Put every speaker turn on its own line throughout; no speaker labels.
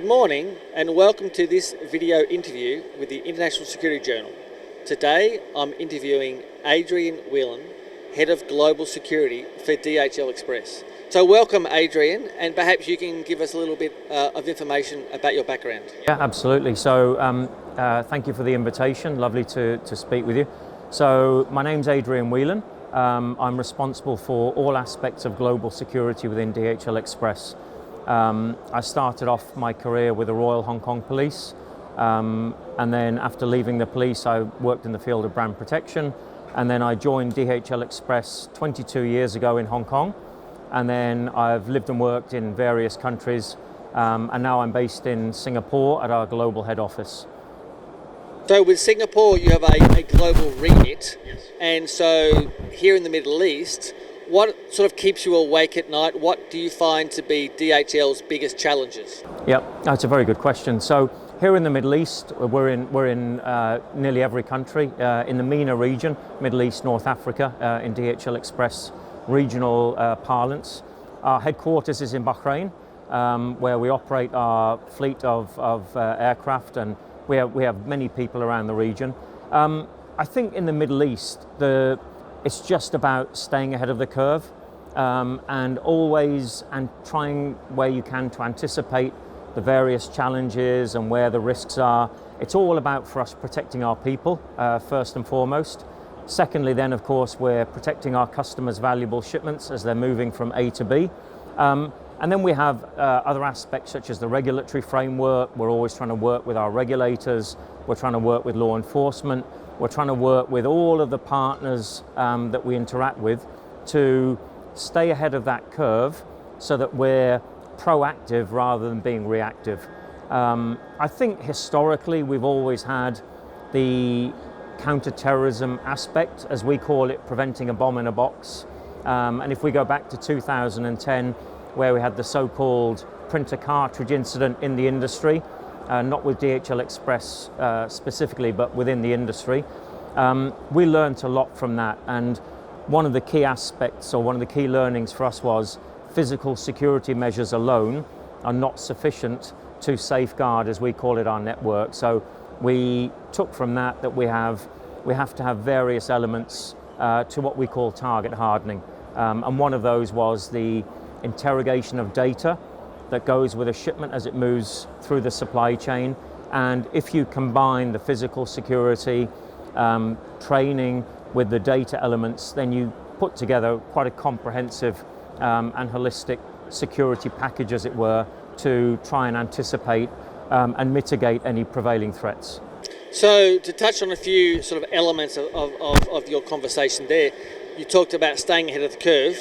Good morning and welcome to this video interview with the International Security Journal. Today I'm interviewing Adrian Whelan, Head of Global Security for DHL Express. So welcome Adrian, and perhaps you can give us a little bit of information about your background.
Yeah, absolutely. So thank you for the invitation, lovely to speak with you. So my name's Adrian Whelan. I'm responsible for all aspects of global security within DHL Express. I started off my career with the Royal Hong Kong Police, and then after leaving the police I worked in the field of brand protection, and then I joined DHL Express 22 years ago in Hong Kong, and then I've lived and worked in various countries, and now I'm based in Singapore at our global head office.
So with Singapore you have a global remit, yes. And so here in the Middle East, what sort of keeps you awake at night? What do you find to be DHL's biggest challenges?
Yeah, that's a very good question. So here in the Middle East, we're in nearly every country. In the MENA region, Middle East, North Africa, in DHL Express regional parlance. Our headquarters is in Bahrain, where we operate our fleet of aircraft, and we have many people around the region. I think in the Middle East, it's just about staying ahead of the curve, and always trying where you can to anticipate the various challenges and where the risks are. It's all about, for us, protecting our people first and foremost. Secondly, then of course we're protecting our customers' valuable shipments as they're moving from A to B. And then we have other aspects such as the regulatory framework. We're always trying to work with our regulators. We're trying to work with law enforcement. We're trying to work with all of the partners that we interact with to stay ahead of that curve so that we're proactive rather than being reactive. I think historically we've always had the counter-terrorism aspect, as we call it, preventing a bomb in a box. And if we go back to 2010, where we had the so-called printer cartridge incident in the industry, not with DHL Express specifically, but within the industry. We learned a lot from that, and one of the key aspects, or one of the key learnings for us, was physical security measures alone are not sufficient to safeguard, as we call it, our network. So we took from that we have to have various elements to what we call target hardening. And one of those was the interrogation of data that goes with a shipment as it moves through the supply chain. And if you combine the physical security training with the data elements, then you put together quite a comprehensive and holistic security package, as it were, to try and anticipate and mitigate any prevailing threats.
So to touch on a few sort of elements of your conversation there, you talked about staying ahead of the curve,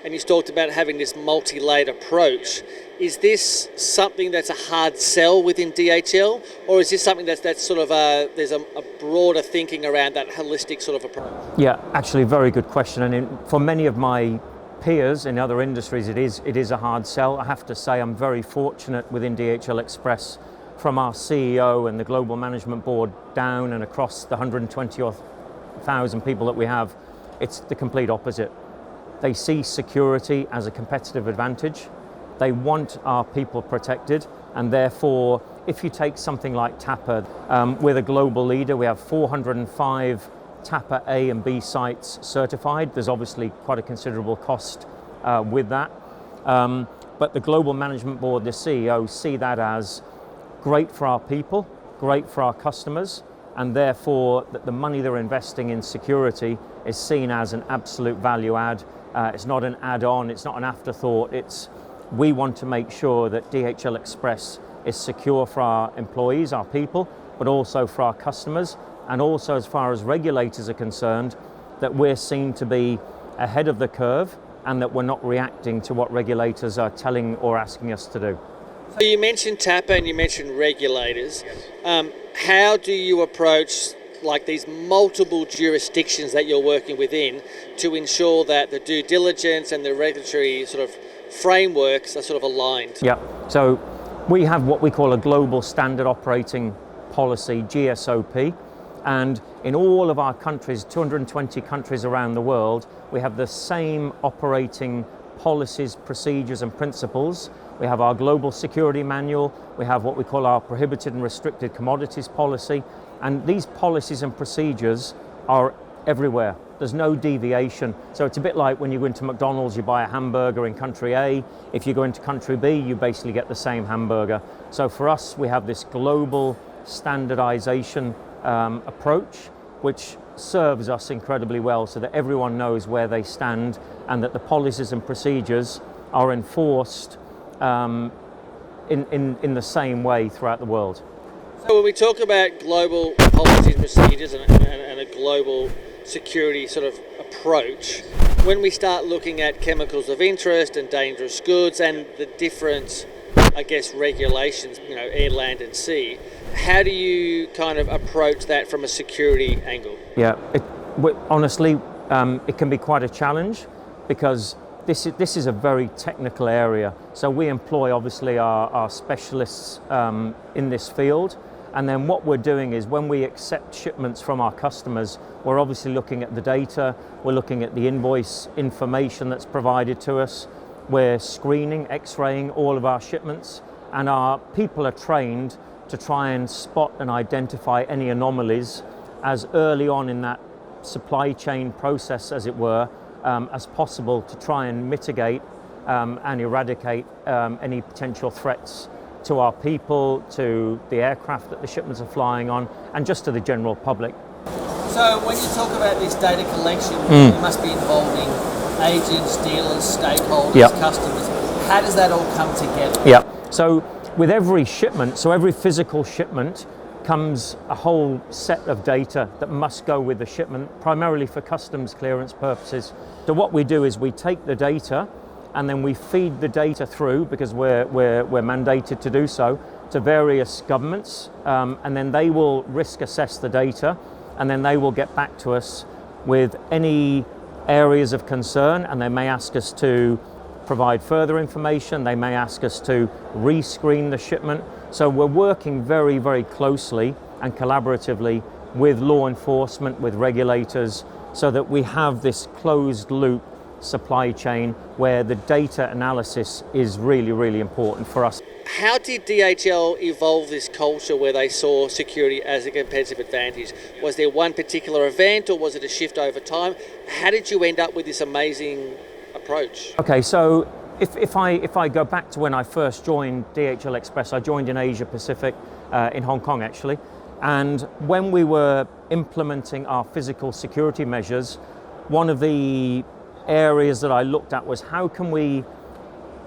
and you talked about having this multi-layered approach. Is this something that's a hard sell within DHL, or is this something that's sort of there's a broader thinking around that holistic sort of approach?
Yeah, actually, very good question. And for many of my peers in other industries, it is a hard sell. I have to say I'm very fortunate within DHL Express, from our CEO and the global management board down and across the 120,000 people that we have. It's the complete opposite. They see security as a competitive advantage. They want our people protected, and therefore, if you take something like TAPA, we're a global leader. We have 405 TAPA A and B sites certified. There's obviously quite a considerable cost with that. But the global management board, the CEO, see that as great for our people, great for our customers, and therefore that the money they're investing in security is seen as an absolute value add. It's not an add-on, it's not an afterthought. We want to make sure that DHL Express is secure for our employees, our people, but also for our customers, and also as far as regulators are concerned, that we're seen to be ahead of the curve and that we're not reacting to what regulators are telling or asking us to do.
So you mentioned TAPA and you mentioned regulators. How do you approach like these multiple jurisdictions that you're working within to ensure that the due diligence and the regulatory sort of frameworks are sort of aligned?
Yeah, so we have what we call a global standard operating policy, GSOP, and in all of our countries, 220 countries around the world, we have the same operating policies, procedures and principles. We have our global security manual, we have what we call our prohibited and restricted commodities policy, and these policies and procedures are everywhere. There's no deviation. So it's a bit like when you go into McDonald's, you buy a hamburger in country A. If you go into country B, you basically get the same hamburger. So for us, we have this global standardization approach, which serves us incredibly well so that everyone knows where they stand and that the policies and procedures are enforced in the same way throughout the world.
So when we talk about global policies and procedures and a global security sort of approach, when we start looking at chemicals of interest and dangerous goods and the different, I guess, regulations, air, land and sea, how do you kind of approach that from a security angle?
Yeah, honestly, it can be quite a challenge because this is a very technical area. So we employ obviously our specialists in this field. And then what we're doing is when we accept shipments from our customers, we're obviously looking at the data, we're looking at the invoice information that's provided to us, we're screening, x-raying all of our shipments, and our people are trained to try and spot and identify any anomalies as early on in that supply chain process, as it were, as possible to try and mitigate and eradicate any potential threats to our people, to the aircraft that the shipments are flying on, and just to the general public.
So when you talk about this data collection, it must be involving agents, dealers, stakeholders, customers. How does that all come together?
Yeah. So with every shipment, so every physical shipment comes a whole set of data that must go with the shipment, primarily for customs clearance purposes. So what we do is we take the data and then we feed the data through, because we're mandated to do so, to various governments, and then they will risk assess the data, and then they will get back to us with any areas of concern, and they may ask us to provide further information, they may ask us to rescreen the shipment. So we're working very, very closely and collaboratively with law enforcement, with regulators, so that we have this closed loop supply chain where the data analysis is really, really important for us.
How did DHL evolve this culture where they saw security as a competitive advantage? Was there one particular event or was it a shift over time? How did you end up with this amazing approach?
Okay, so if I go back to when I first joined DHL Express, I joined in Asia Pacific, in Hong Kong actually, and when we were implementing our physical security measures, one of the areas that I looked at was how can we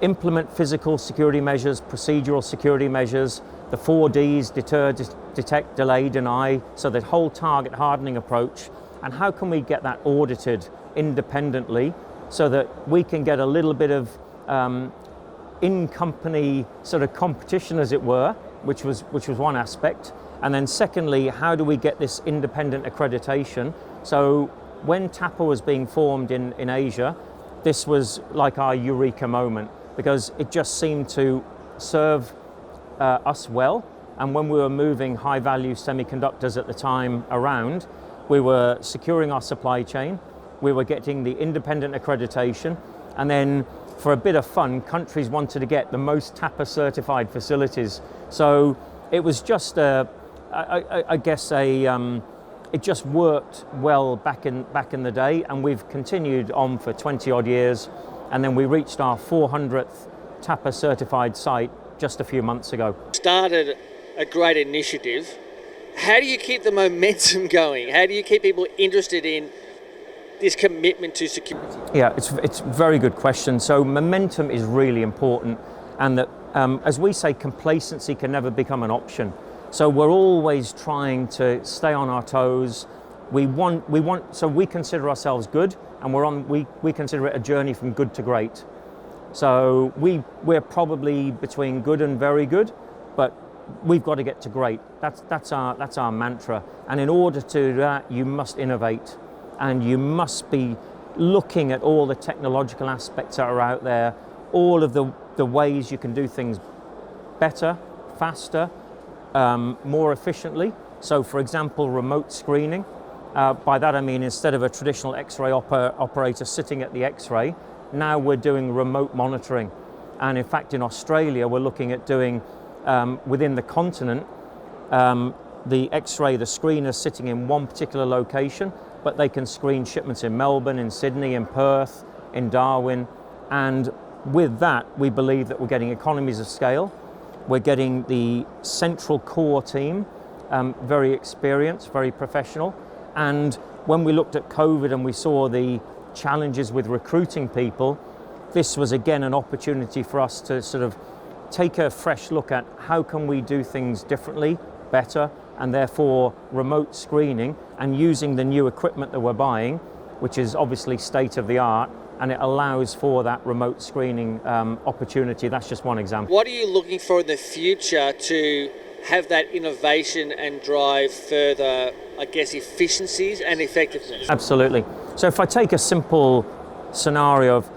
implement physical security measures, procedural security measures, the 4Ds, deter, detect, delay, deny, so that whole target hardening approach, and how can we get that audited independently so that we can get a little bit of in-company sort of competition, as it were, which was one aspect. And then secondly, how do we get this independent accreditation? So when TAPA was being formed in Asia, this was like our eureka moment, because it just seemed to serve us well. And when we were moving high-value semiconductors at the time around, we were securing our supply chain, we were getting the independent accreditation, and then for a bit of fun, countries wanted to get the most TAPA certified facilities. So it was just it just worked well back in the day, and we've continued on for 20 odd years, and then we reached our 400th TAPA certified site just a few months ago. Started
a great initiative. How do you keep the momentum going? How do you keep people interested in this commitment to security?
Yeah, it's a very good question. So momentum is really important, and that as we say, complacency can never become an option. So we're always trying to stay on our toes. So we consider ourselves good, and we consider it a journey from good to great. So we're probably between good and very good, but we've got to get to great. That's our mantra. And in order to do that, you must innovate, and you must be looking at all the technological aspects that are out there, all of the ways you can do things better, faster, more efficiently. So for example, remote screening. By that I mean, instead of a traditional X-ray operator sitting at the X-ray, now we're doing remote monitoring. And in fact, in Australia, we're looking at doing, within the continent, the X-ray, the screeners sitting in one particular location, but they can screen shipments in Melbourne, in Sydney, in Perth, in Darwin. And with that, we believe that we're getting economies of scale. We're getting the central core team, very experienced, very professional. And when we looked at COVID and we saw the challenges with recruiting people, this was again an opportunity for us to sort of take a fresh look at how can we do things differently, better, and therefore remote screening and using the new equipment that we're buying, which is obviously state of the art, and it allows for that remote screening opportunity. That's just one example.
What are you looking for in the future to have that innovation and drive further, I guess, efficiencies and effectiveness?
Absolutely. So if I take a simple scenario of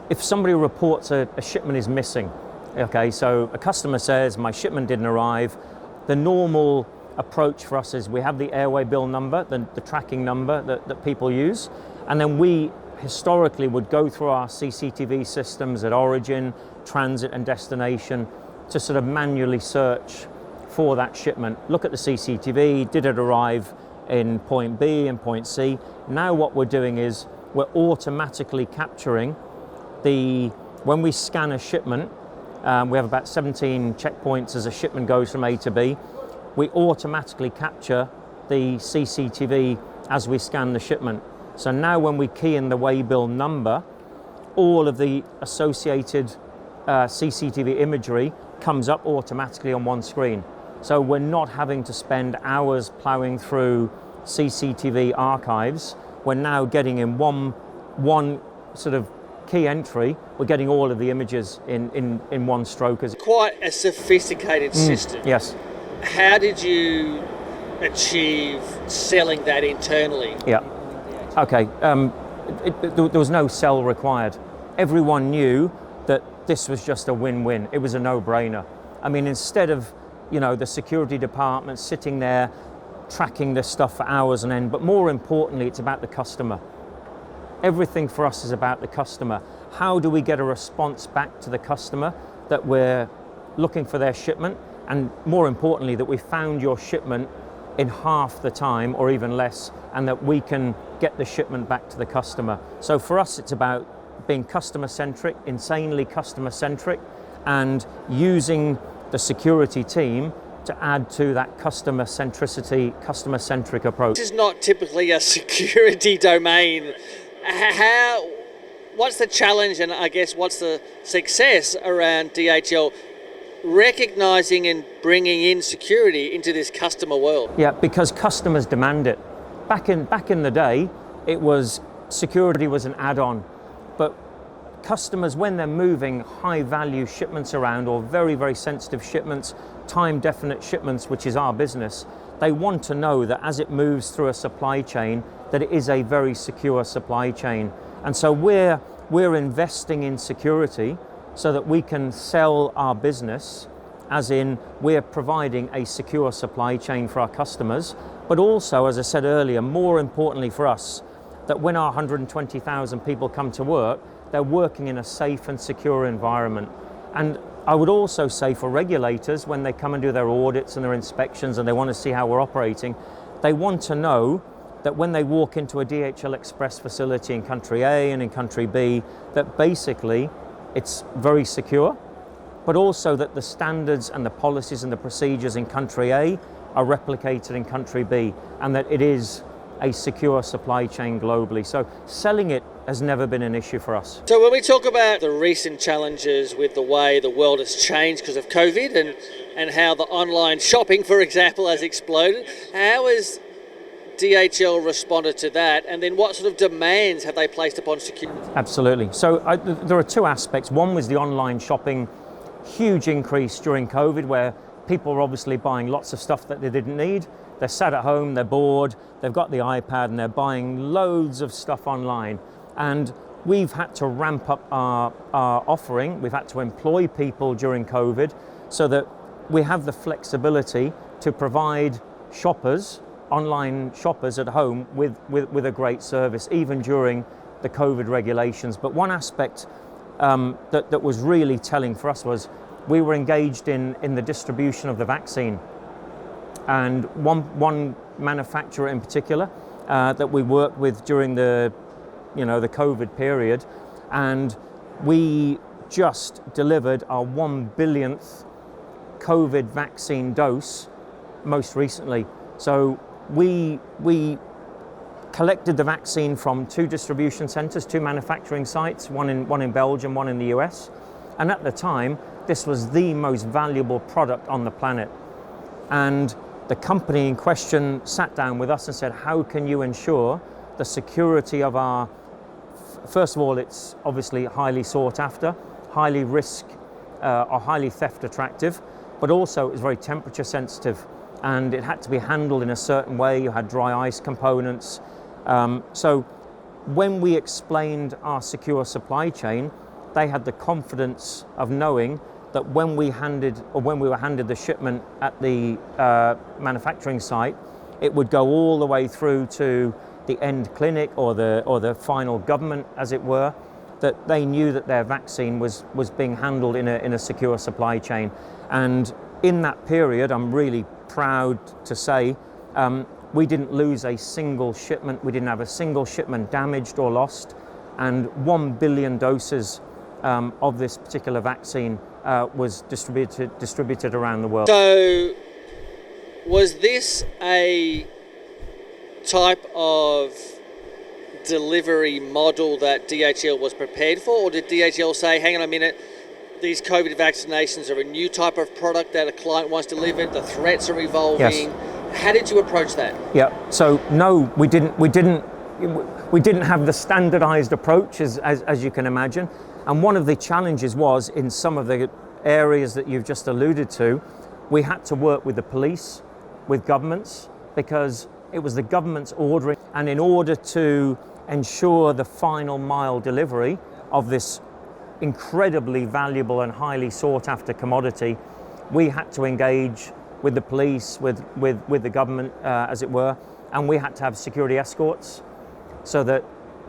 if somebody reports a shipment is missing, okay, so a customer says my shipment didn't arrive, the normal approach for us is we have the airway bill number, the tracking number that people use, and then we historically would go through our CCTV systems at origin, transit and destination to sort of manually search for that shipment. Look at the CCTV, did it arrive in point B and point C? Now what we're doing is we're automatically capturing when we scan a shipment, we have about 17 checkpoints as a shipment goes from A to B. We automatically capture the CCTV as we scan the shipment. So now when we key in the waybill number, all of the associated CCTV imagery comes up automatically on one screen. So we're not having to spend hours plowing through CCTV archives. We're now getting in one sort of key entry, we're getting all of the images in one stroke.
Quite a sophisticated system.
Yes.
How did you achieve selling that internally?
Yeah. Okay. There was no sell required. Everyone knew that this was just a win-win. It was a no-brainer. I mean, instead of, the security department sitting there tracking this stuff for hours on end, but more importantly, it's about the customer. Everything for us is about the customer. How do we get a response back to the customer that we're looking for their shipment, and more importantly, that we found your shipment in half the time or even less, and that we can get the shipment back to the customer. So for us, it's about being customer-centric, insanely customer-centric, and using the security team to add to that customer centricity, customer-centric approach.
This is not typically a security domain. What's the challenge, and I guess what's the success around DHL recognizing and bringing in security into this customer world?
Yeah, because customers demand it. Back in the day, it was security was an add-on, but customers, when they're moving high-value shipments around or very, very sensitive shipments, time-definite shipments, which is our business, they want to know that as it moves through a supply chain, that it is a very secure supply chain. And so we're investing in security so that we can sell our business, as in we're providing a secure supply chain for our customers, but also, as I said earlier, more importantly for us, that when our 120,000 people come to work, they're working in a safe and secure environment. And I would also say for regulators, when they come and do their audits and their inspections and they want to see how we're operating, they want to know that when they walk into a DHL Express facility in country A and in country B, that basically it's very secure, but also that the standards and the policies and the procedures in country A are replicated in country B, and that it is a secure supply chain globally. So selling it has never been an issue for us.
So when we talk about the recent challenges with the way the world has changed because of COVID and how the online shopping, for example, has exploded, how has DHL responded to that, and then what sort of demands have they placed upon security?
Absolutely. So there are two aspects. One was the online shopping, huge increase during COVID, where people were obviously buying lots of stuff that they didn't need. They're sat at home, they're bored, they've got the iPad and they're buying loads of stuff online. And we've had to ramp up our offering. We've had to employ people during COVID so that we have the flexibility to provide shoppers, online shoppers at home with a great service, even during the COVID regulations. But one aspect that was really telling for us was we were engaged in the distribution of the vaccine. And one manufacturer in particular that we worked with during the COVID period, and we just delivered our 1 billionth COVID vaccine dose most recently. So we collected the vaccine from 2 distribution centres, 2 manufacturing sites, one in Belgium, one in the US. And at the time, this was the most valuable product on the planet. And the company in question sat down with us and said, how can you ensure the security of our, first of all, it's obviously highly sought after, highly risk or highly theft attractive, but also it's very temperature sensitive and it had to be handled in a certain way. You had dry ice components. So when we explained our secure supply chain, they had the confidence of knowing that when we were handed the shipment at the manufacturing site, it would go all the way through to the end clinic or the final government, as it were, that they knew that their vaccine was being handled in a secure supply chain. And in that period, I'm really proud to say, we didn't lose a single shipment. We didn't have a single shipment damaged or lost. And 1 billion doses of this particular vaccine was distributed around the world.
So was this a type of delivery model that DHL was prepared for, or did DHL say, hang on a minute, these COVID vaccinations are a new type of product that a client wants delivered, the threats are evolving? Yes. How did you approach that?
Yeah, so no, we didn't have the standardized approach as you can imagine. And one of the challenges was in some of the areas that you've just alluded to, we had to work with the police, with governments, because it was the government's ordering. And in order to ensure the final mile delivery of this incredibly valuable and highly sought after commodity, we had to engage with the police, with the government, as it were, and we had to have security escorts so that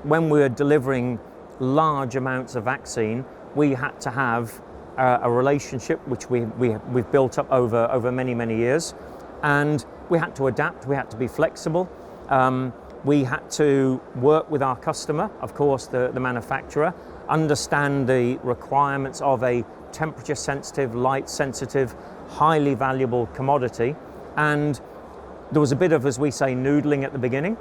when we were delivering large amounts of vaccine, we had to have a relationship which we've built up over many years, and we had to adapt, we had to be flexible, we had to work with our customer, of course the manufacturer, understand the requirements of a temperature sensitive, light sensitive, highly valuable commodity. And there was a bit of, as we say, noodling at the beginning,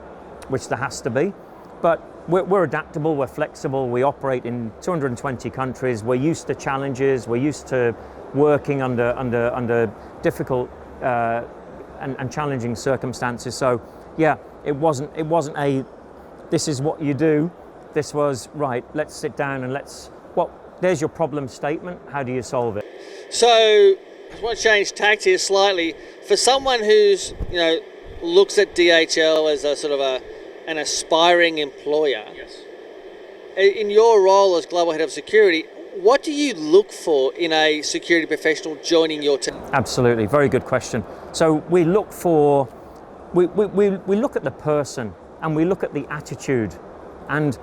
which there has to be, but we're adaptable, we're flexible, we operate in 220 countries, we're used to challenges, we're used to working under difficult and challenging circumstances. So yeah, it wasn't a this is what you do. This was, right, let's sit down and there's your problem statement, how do you solve it?
So I want to change tact here slightly. For someone who's looks at DHL as a sort of an aspiring employer,
Yes.
In your role as Global Head of Security, what do you look for in a security professional joining your team?
Absolutely, very good question. So we look for, we look at the person and we look at the attitude. And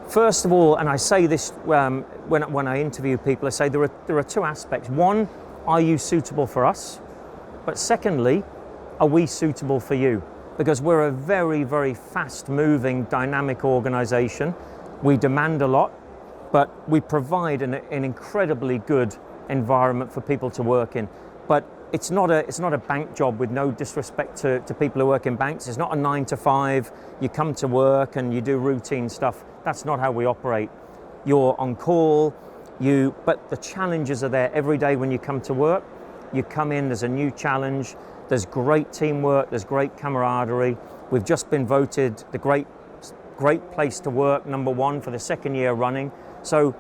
first of all, and I say this when I interview people, I say there are 2 aspects. One, are you suitable for us? But secondly, are we suitable for you? Because we're a very fast-moving, dynamic organization. We demand a lot, but we provide an incredibly good environment for people to work in. But it's not a bank job, with no disrespect to people who work in banks. It's not a 9 to 5, you come to work and you do routine stuff. That's not how we operate. You're on call, but the challenges are there every day when you come to work. You come in, there's a new challenge, there's great teamwork, there's great camaraderie. We've just been voted the great place to work, #1 for the 2nd year running. So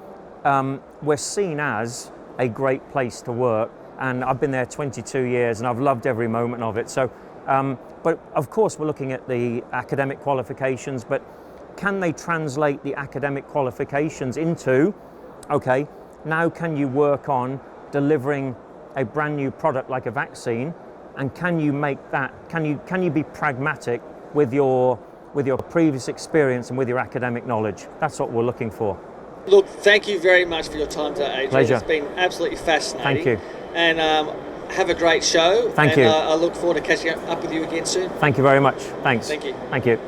we're seen as a great place to work, and I've been there 22 years and I've loved every moment of it. So, but of course we're looking at the academic qualifications, but can they translate the academic qualifications into, okay, now can you work on delivering a brand new product like a vaccine, and can you make that, can you be pragmatic with your with your previous experience and with your academic knowledge. That's what we're looking for.
Look, thank you very much for your time today, Adrian.
Pleasure.
It's been absolutely fascinating.
Thank you.
And have a great show.
Thank you.
I look forward to catching up with you again soon.
Thank you very much. Thanks.
Thank you.
Thank you.